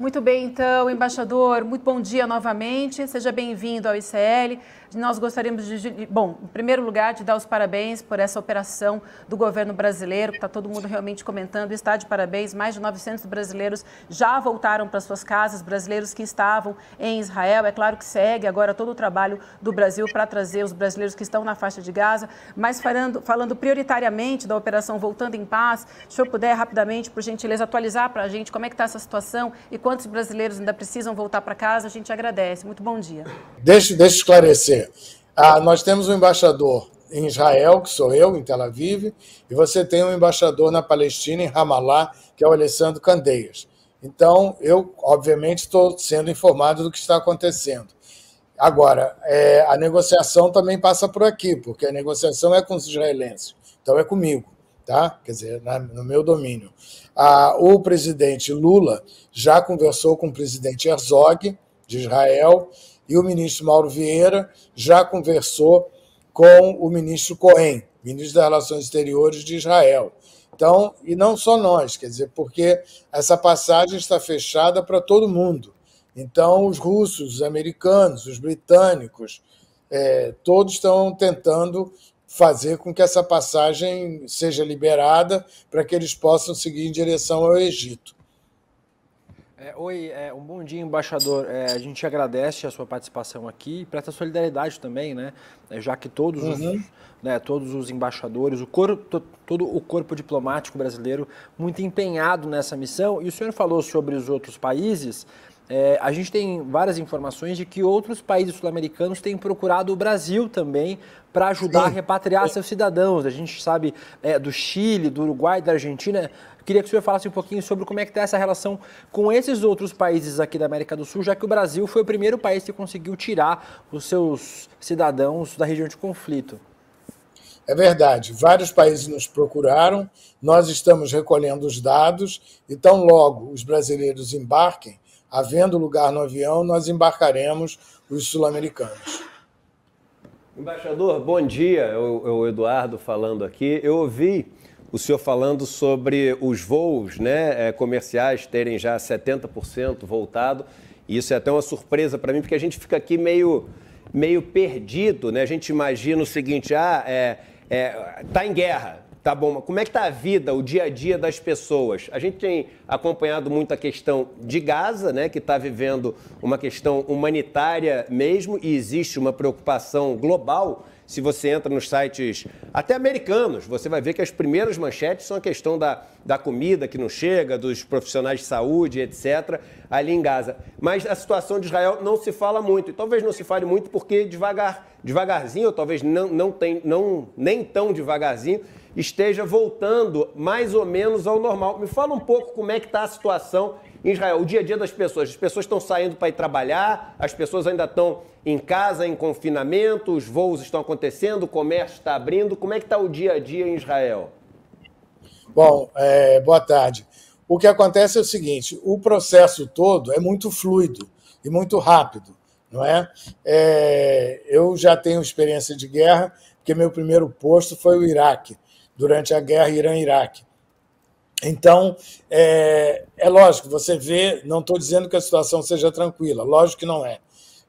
Muito bem, então, embaixador, muito bom dia novamente, seja bem-vindo ao ICL. Nós gostaríamos bom, em primeiro lugar, de dar os parabéns por essa operação do governo brasileiro, que está todo mundo realmente comentando, está de parabéns, mais de 900 brasileiros já voltaram para suas casas, brasileiros que estavam em Israel, é claro que segue agora todo o trabalho do Brasil para trazer os brasileiros que estão na faixa de Gaza, mas falando prioritariamente da operação Voltando em Paz, se o senhor puder rapidamente, por gentileza, atualizar para a gente como é que está essa situação e quantos brasileiros ainda precisam voltar para casa, a gente agradece. Muito bom dia. Deixa eu esclarecer. Nós temos um embaixador em Israel, que sou eu, em Tel Aviv, e você tem um embaixador na Palestina, em Ramallah, que é o Alessandro Candeias. Então, eu, obviamente, estou sendo informado do que está acontecendo. Agora, a negociação também passa por aqui, porque a negociação é com os israelenses, então é comigo, tá? Quer dizer, no meu domínio. O presidente Lula já conversou com o presidente Herzog, de Israel, e o ministro Mauro Vieira já conversou com o ministro Cohen, ministro das Relações Exteriores de Israel. Então, e não só nós, quer dizer, porque essa passagem está fechada para todo mundo. Então, os russos, os americanos, os britânicos, todos estão tentando fazer com que essa passagem seja liberada para que eles possam seguir em direção ao Egito. Um bom dia, embaixador. A gente agradece a sua participação aqui e presta solidariedade também, né? Já que todos os embaixadores, todo o corpo diplomático brasileiro muito empenhado nessa missão. E o senhor falou sobre os outros países. A gente tem várias informações de que outros países sul-americanos têm procurado o Brasil também para ajudar a repatriar seus cidadãos. A gente sabe do Chile, do Uruguai, da Argentina. Queria que o senhor falasse um pouquinho sobre como é que está essa relação com esses outros países aqui da América do Sul, já que o Brasil foi o primeiro país que conseguiu tirar os seus cidadãos da região de conflito. É verdade, vários países nos procuraram, nós estamos recolhendo os dados, e tão logo os brasileiros embarquem, havendo lugar no avião, nós embarcaremos os sul-americanos. Embaixador, bom dia, é o Eduardo falando aqui. Eu ouvi o senhor falando sobre os voos, né, comerciais terem já 70% voltado, e isso é até uma surpresa para mim, porque a gente fica aqui meio perdido, né? A gente imagina o seguinte, tá em guerra. Tá bom, mas como é que está a vida, o dia a dia das pessoas? A gente tem acompanhado muito a questão de Gaza, né, que está vivendo uma questão humanitária mesmo, e existe uma preocupação global. Se você entra nos sites até americanos, você vai ver que as primeiras manchetes são a questão da comida que não chega, dos profissionais de saúde, etc., ali em Gaza. Mas a situação de Israel não se fala muito, e talvez não se fale muito porque devagarzinho, ou talvez nem tão devagarzinho, esteja voltando mais ou menos ao normal. Me fala um pouco como é que está a situação em Israel, o dia a dia das pessoas. As pessoas estão saindo para ir trabalhar, as pessoas ainda estão em casa, em confinamento, os voos estão acontecendo, o comércio está abrindo. Como é que está o dia a dia em Israel? Bom, boa tarde. O que acontece é o seguinte, o processo todo é muito fluido e muito rápido, não é? Eu já tenho experiência de guerra, porque meu primeiro posto foi o Iraque, durante a guerra Irã-Iraque. Então, é lógico, você vê, não estou dizendo que a situação seja tranquila, lógico que não é,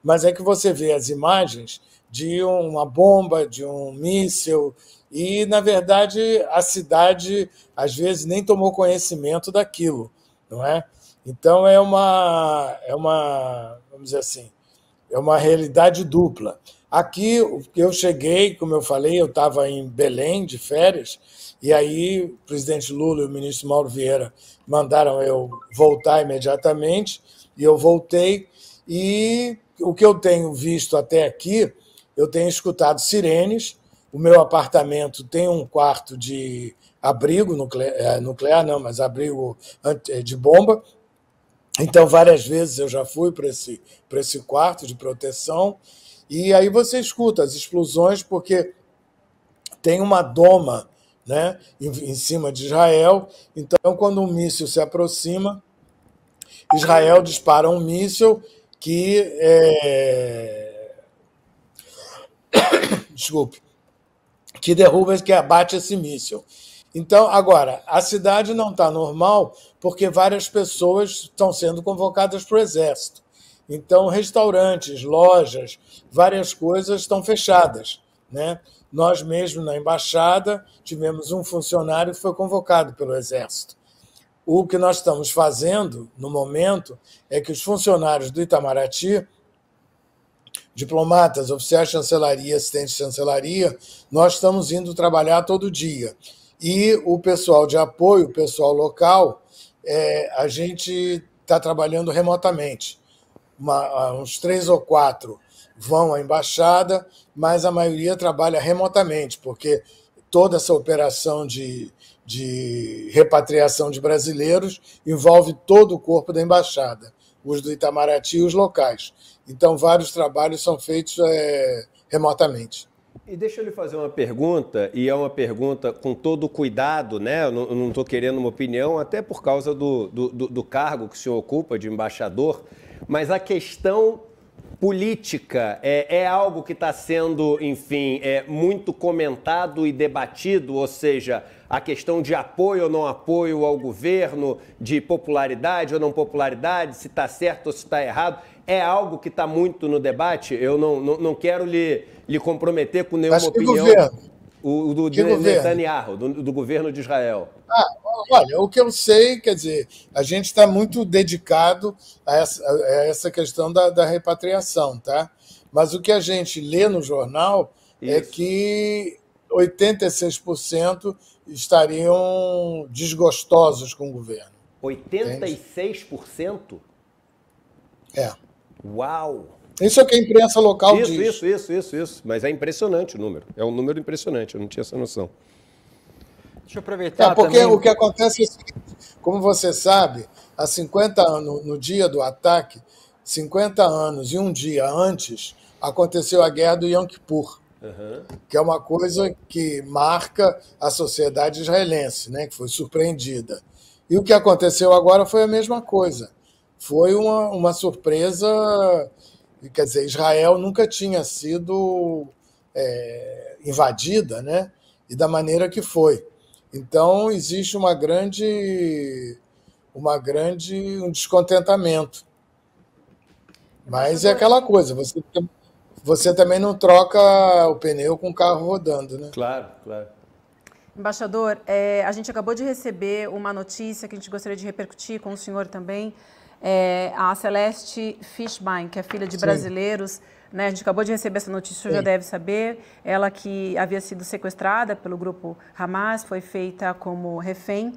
mas é que você vê as imagens de uma bomba, de um míssil, e, na verdade, a cidade, às vezes, nem tomou conhecimento daquilo, não é? Então, vamos dizer assim, é uma realidade dupla. Aqui, eu cheguei, como eu falei, eu estava em Belém, de férias, e aí o presidente Lula e o ministro Mauro Vieira mandaram eu voltar imediatamente, e eu voltei, e o que eu tenho visto até aqui, eu tenho escutado sirenes, o meu apartamento tem um quarto de abrigo nuclear não, mas abrigo de bomba, então várias vezes eu já fui para esse quarto de proteção, e aí você escuta as explosões, porque tem uma doma, né, em cima de Israel. Então, quando um míssil se aproxima, Israel dispara um míssil que desculpe, que derruba, que abate esse míssil. Então, agora, a cidade não está normal porque várias pessoas estão sendo convocadas para o Exército. Então, restaurantes, lojas, várias coisas estão fechadas, né? Nós mesmos, na embaixada, tivemos um funcionário que foi convocado pelo Exército. O que nós estamos fazendo, no momento, é que os funcionários do Itamaraty, diplomatas, oficiais de chancelaria, assistentes de chancelaria, nós estamos indo trabalhar todo dia. E o pessoal de apoio, o pessoal local, a gente está trabalhando remotamente. Uns 3 ou 4 vão à embaixada, mas a maioria trabalha remotamente, porque toda essa operação de repatriação de brasileiros envolve todo o corpo da embaixada, os do Itamaraty e os locais. Então, vários trabalhos são feitos remotamente. E deixa eu lhe fazer uma pergunta, e é uma pergunta com todo cuidado, né? Eu não estou querendo uma opinião, até por causa do cargo que o senhor ocupa de embaixador, mas a questão política é algo que está sendo, enfim, muito comentado e debatido, ou seja, a questão de apoio ou não apoio ao governo, de popularidade ou não popularidade, se está certo ou se está errado, é algo que está muito no debate. Eu não quero lhe comprometer com nenhuma opinião. O do Netanyahu, do governo de Israel. Olha, o que eu sei, quer dizer, a gente está muito dedicado a essa questão da repatriação, tá? Mas o que a gente lê no jornal é que 86% estariam desgostosos com o governo. 86%? É. Uau! Isso é o que a imprensa local diz. Isso. Mas é impressionante o número. É um número impressionante, eu não tinha essa noção. Deixa eu aproveitar porque também. O que acontece é o seguinte, como você sabe, há 50 anos, no dia do ataque, 50 anos e um dia antes, aconteceu a guerra do Yom Kippur, que é uma coisa que marca a sociedade israelense, né, que foi surpreendida. E o que aconteceu agora foi a mesma coisa. Foi uma surpresa. Quer dizer, Israel nunca tinha sido invadida, né? E da maneira que foi. Então, existe um descontentamento. Mas é aquela coisa, você também não troca o pneu com o carro rodando, né? Claro. Embaixador, a gente acabou de receber uma notícia que a gente gostaria de repercutir com o senhor também. A Celeste Fishbein, que é filha de brasileiros, né? A gente acabou de receber essa notícia, o senhor já deve saber. Ela que havia sido sequestrada pelo grupo Hamas, foi feita como refém.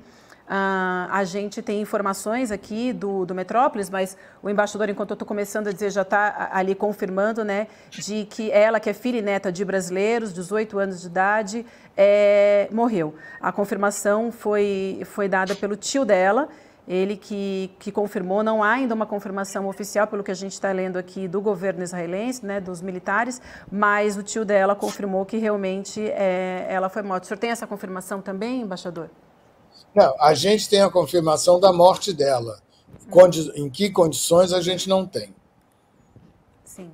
A gente tem informações aqui do Metrópolis, mas o embaixador, enquanto eu estou começando a dizer, já está ali confirmando, né, de que ela, que é filha e neta de brasileiros, 18 anos de idade, morreu. A confirmação foi dada pelo tio dela, ele que confirmou. Não há ainda uma confirmação oficial, pelo que a gente está lendo aqui, do governo israelense, né, dos militares, mas o tio dela confirmou que realmente ela foi morta. O senhor tem essa confirmação também, embaixador? Não, a gente tem a confirmação da morte dela. Em que condições a gente não tem. Sim.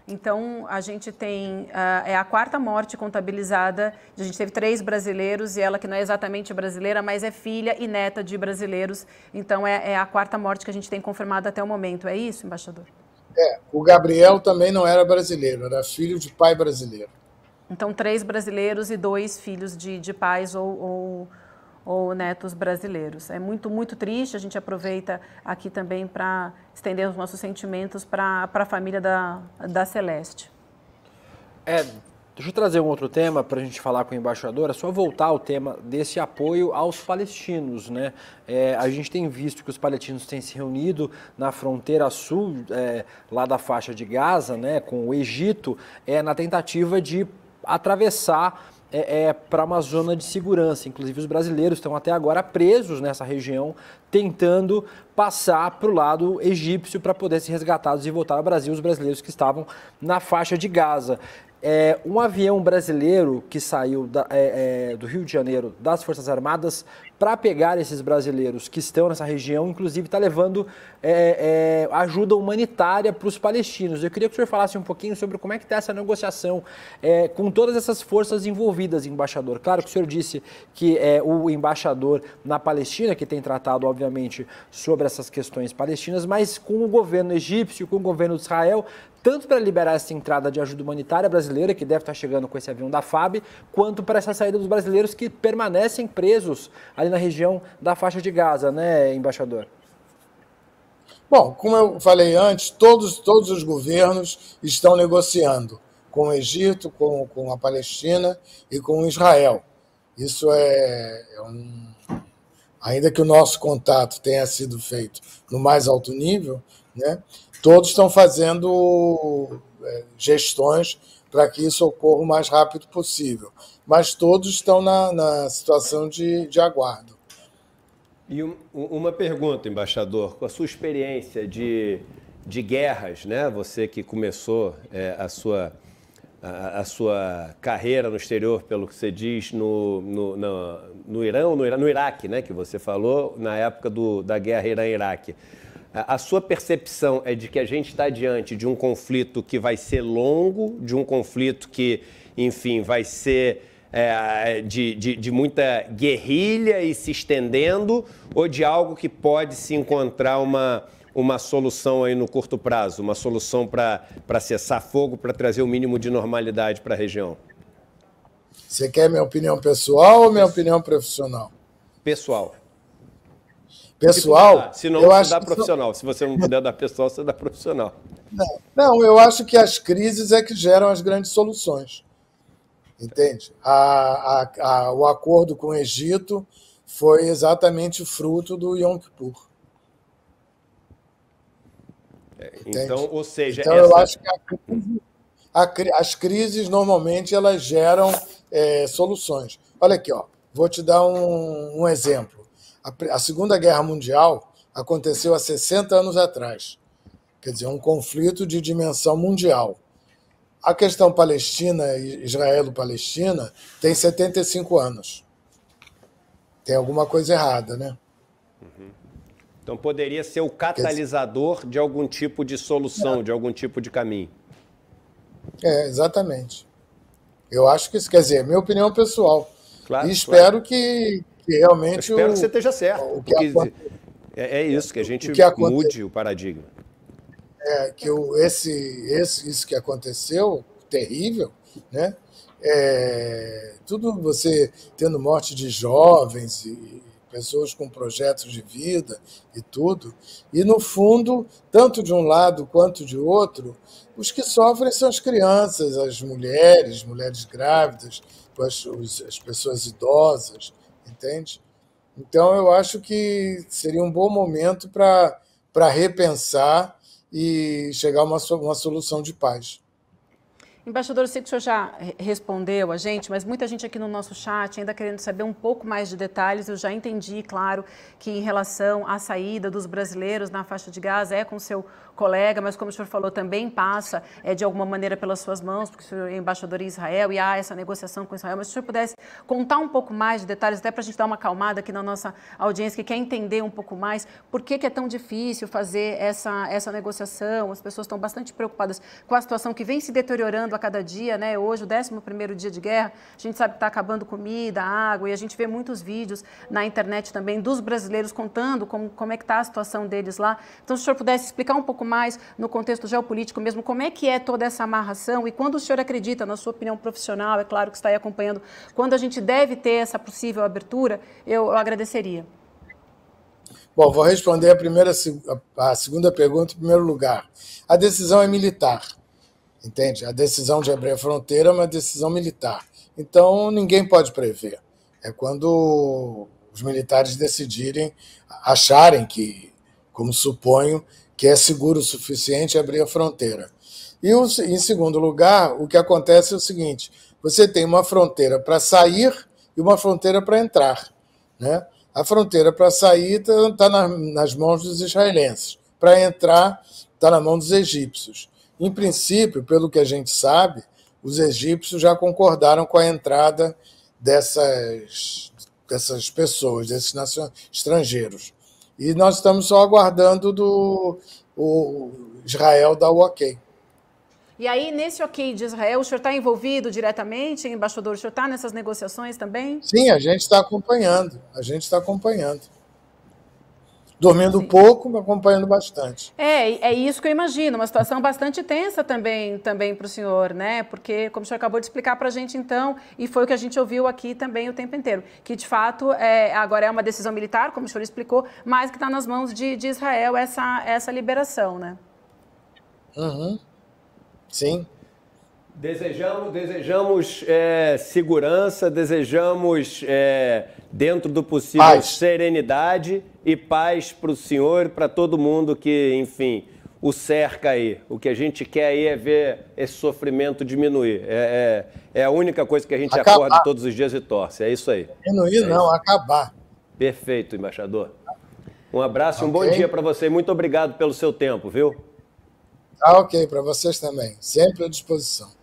Então, a gente tem... é a quarta morte contabilizada. A gente teve 3 brasileiros e ela, que não é exatamente brasileira, mas é filha e neta de brasileiros. Então, é a quarta morte que a gente tem confirmada até o momento. É isso, embaixador? O Gabriel também não era brasileiro, era filho de pai brasileiro. Então, 3 brasileiros e 2 filhos de pais ou netos brasileiros. É muito, muito triste. A gente aproveita aqui também para estender os nossos sentimentos para a família da Celeste. Deixa eu trazer um outro tema para a gente falar com o embaixador. É só voltar ao tema desse apoio aos palestinos, né? A gente tem visto que os palestinos têm se reunido na fronteira sul, lá da faixa de Gaza, né, com o Egito, na tentativa de atravessar para uma zona de segurança. Inclusive, os brasileiros estão até agora presos nessa região, tentando passar para o lado egípcio para poder ser resgatados e voltar ao Brasil, os brasileiros que estavam na faixa de Gaza. Um avião brasileiro que saiu do Rio de Janeiro, das Forças Armadas, para pegar esses brasileiros que estão nessa região, inclusive está levando ajuda humanitária para os palestinos. Eu queria que o senhor falasse um pouquinho sobre como é que está essa negociação com todas essas forças envolvidas, embaixador. Claro que o senhor disse que é o embaixador na Palestina, que tem tratado, obviamente, sobre essas questões palestinas, mas com o governo egípcio, com o governo de Israel, tanto para liberar essa entrada de ajuda humanitária brasileira, que deve estar chegando com esse avião da FAB, quanto para essa saída dos brasileiros que permanecem presos ali na região da faixa de Gaza, né, embaixador? Bom, como eu falei antes, todos os governos estão negociando com o Egito, com a Palestina e com Israel. Isso ainda que o nosso contato tenha sido feito no mais alto nível, né, todos estão fazendo gestões para que isso ocorra o mais rápido possível. Mas todos estão na situação de aguardo. E uma pergunta, embaixador, com a sua experiência de guerras, né? Você que começou a sua carreira no exterior, pelo que você diz, no Irã, no Iraque, né? Que você falou, na época da guerra Irã-Iraque. A sua percepção é de que a gente está diante de um conflito que vai ser longo, de um conflito que, enfim, vai ser de muita guerrilha e se estendendo, ou de algo que pode se encontrar uma solução aí no curto prazo, uma solução para cessar fogo, para trazer o mínimo de normalidade para a região? Você quer minha opinião pessoal ou minha opinião profissional? Pessoal. Pessoal, se não, você dá profissional. Se você não puder dar pessoal, você dá profissional. Não, eu acho que as crises é que geram as grandes soluções. Entende? O acordo com o Egito foi exatamente fruto do Yom Kippur. Então, ou seja... Então, eu acho que as crises, normalmente, elas geram soluções. Olha aqui, ó, vou te dar um exemplo. A Segunda Guerra Mundial aconteceu há 60 anos atrás. Quer dizer, um conflito de dimensão mundial. A questão palestina, israelo-palestina, tem 75 anos. Tem alguma coisa errada, né? Uhum. Então poderia ser o catalisador de algum tipo de solução, de algum tipo de caminho. Exatamente. Eu acho que isso, quer dizer, minha opinião pessoal. Claro, e espero que realmente... Eu espero que você esteja certo. É isso, que a gente mude o paradigma. Isso que aconteceu, terrível, né? Tudo você tendo morte de jovens e pessoas com projetos de vida e tudo, e no fundo, tanto de um lado quanto de outro, os que sofrem são as crianças, as mulheres grávidas, as pessoas idosas, entende? Então eu acho que seria um bom momento para repensar e chegar a uma solução de paz. Embaixador, eu sei que o senhor já respondeu a gente, mas muita gente aqui no nosso chat ainda querendo saber um pouco mais de detalhes. Eu já entendi, claro, que em relação à saída dos brasileiros na faixa de Gaza é com o seu colega, mas como o senhor falou, também passa de alguma maneira pelas suas mãos, porque o senhor é embaixador em Israel e há essa negociação com Israel. Mas se o senhor pudesse contar um pouco mais de detalhes, até para a gente dar uma acalmada aqui na nossa audiência, que quer entender um pouco mais por que é tão difícil fazer essa negociação. As pessoas estão bastante preocupadas com a situação que vem se deteriorando a cada dia, né? Hoje, o 11º dia de guerra, a gente sabe que está acabando comida, água, e a gente vê muitos vídeos na internet também dos brasileiros contando como é que está a situação deles lá. Então, se o senhor pudesse explicar um pouco mais no contexto geopolítico mesmo, como é que é toda essa amarração e quando o senhor acredita, na sua opinião profissional, é claro que está aí acompanhando, quando a gente deve ter essa possível abertura, eu agradeceria. Bom, vou responder a segunda pergunta em primeiro lugar. A decisão é militar. Entende? A decisão de abrir a fronteira é uma decisão militar. Então, ninguém pode prever. É quando os militares decidirem, acharem que, como suponho, que é seguro o suficiente abrir a fronteira. E, em segundo lugar, o que acontece é o seguinte, você tem uma fronteira para sair e uma fronteira para entrar, né? A fronteira para sair está nas mãos dos israelenses. Para entrar, está na mão dos egípcios. Em princípio, pelo que a gente sabe, os egípcios já concordaram com a entrada dessas pessoas, desses estrangeiros. E nós estamos só aguardando o Israel dar o ok. E aí, nesse ok de Israel, o senhor está envolvido diretamente, embaixador? O senhor está nessas negociações também? Sim, a gente está acompanhando. Dormindo Sim. pouco, mas acompanhando bastante. É isso que eu imagino, uma situação bastante tensa também para o senhor, né? Porque, como o senhor acabou de explicar para a gente, então, e foi o que a gente ouviu aqui também o tempo inteiro, que de fato agora é uma decisão militar, como o senhor explicou, mas que está nas mãos de Israel essa liberação, né? Uhum. Sim. Desejamos segurança, desejamos, dentro do possível, paz, serenidade e paz para o senhor e para todo mundo que, enfim, o cerca aí. O que a gente quer aí é ver esse sofrimento diminuir. É a única coisa que a gente acorda todos os dias e torce. É isso aí. Diminuir não, acabar. Perfeito, embaixador. Um abraço e um bom dia para você. Muito obrigado pelo seu tempo, viu? Tá ok, para vocês também. Sempre à disposição.